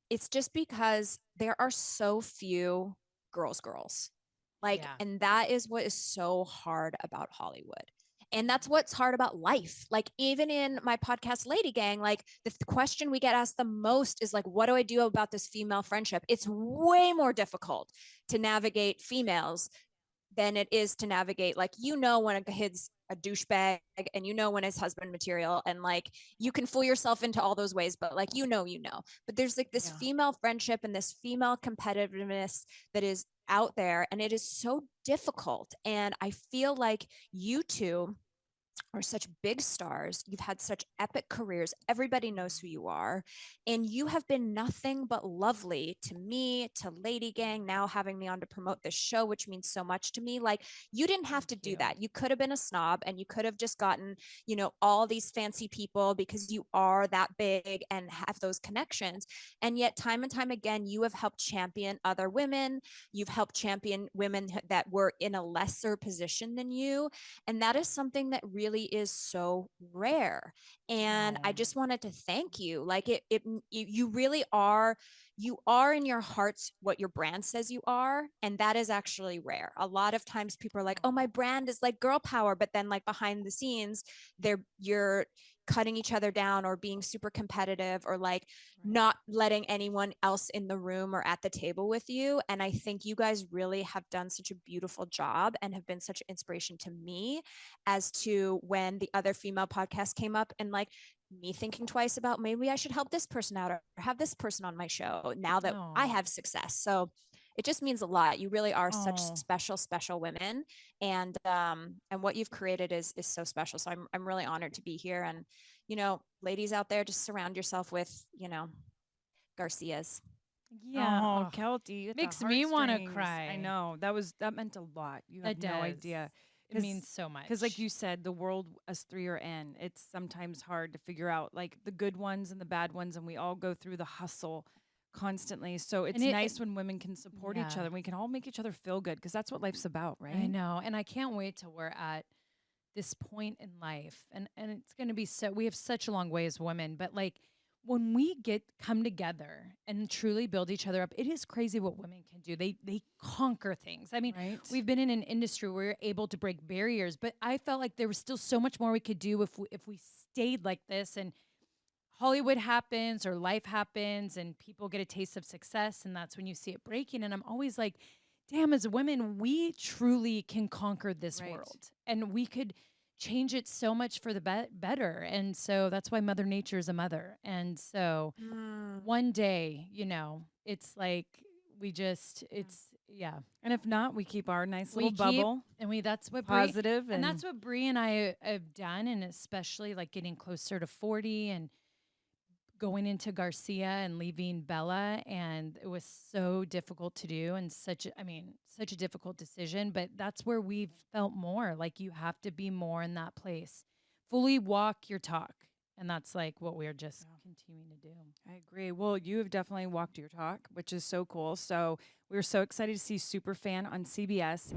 it's just because there are so few girls. Like, Yeah. and that is what is so hard about Hollywood. And that's what's hard about life. Like, even in my podcast, Lady Gang, like, the question we get asked the most is, like, what do I do about this female friendship? It's way more difficult to navigate females than it is to navigate, like, when a kid's a douchebag, and when his husband material, and like you can fool yourself into all those ways, but like, but there's like this Yeah. female friendship and this female competitiveness that is out there, and it is so difficult. And I feel like you two are such big stars. You've had such epic careers. Everybody knows who you are. And you have been nothing but lovely to me, to Lady Gang, now having me on to promote this show, which means so much to me. Like, you didn't have Thank to do you. that. You could have been a snob and you could have just gotten, all these fancy people because you are that big and have those connections. And yet, time and time again, you have helped champion other women. You've helped champion women that were in a lesser position than you, and that is something that really is so rare. And I Oh, just wanted to thank you. Like, you really are, you are in your hearts what your brand says you are. And that is actually rare. A lot of times people are like, oh, my brand is like girl power. But then, like, behind the scenes, you're cutting each other down or being super competitive, or like right. not letting anyone else in the room or at the table with you. And I think you guys really have done such a beautiful job and have been such an inspiration to me, as to when the other female podcast came up, and like me thinking twice about, maybe I should help this person out or have this person on my show now that I Oh, have success. So it just means a lot. You really are such oh, special women, and what you've created is so special. So I'm really honored to be here. And ladies out there, just surround yourself with Garcias. yeah. Oh, Oh, Keltie, with the makes me want to heartstrings. I cry. know that meant a lot. You have It no does. idea, It means so because like much. you said, the world us three are in. It's sometimes hard to figure out like the good ones and the bad ones, and we all go through the hustle constantly. So And it's nice when women can support each yeah, other. We can all make each other feel good because that's what life's about, I right? know. And I can't wait till we're at this point in life. And it's going to be so, we have such a long way as women, but like when we come together and truly build each other up, it is crazy what women can do. They conquer things. I mean, Right. we've been in an industry where we're able to break barriers, but I felt like there was still so much more we could do if we stayed like this. And Hollywood happens or life happens and people get a taste of success, and that's when you see it breaking. And I'm always like, damn, as women, we truly can conquer this Right. world, and we could change it so much for the better. And so that's why Mother Nature is a mother. And so Mm. one day, it's like we just, it's, yeah. And if not, we keep our nice little We keep, bubble and that's what positive and and that's what Brie and I have done. And especially like getting closer to 40 and going into Garcia and leaving Bella, and it was so difficult to do, and such a difficult decision, but that's where we've felt more like you have to be more in that place. Fully walk your talk. And that's like what we're just yeah. continuing to do. I agree. Well, you have definitely walked your talk, which is so cool. So we're so excited to see Superfan on CBS.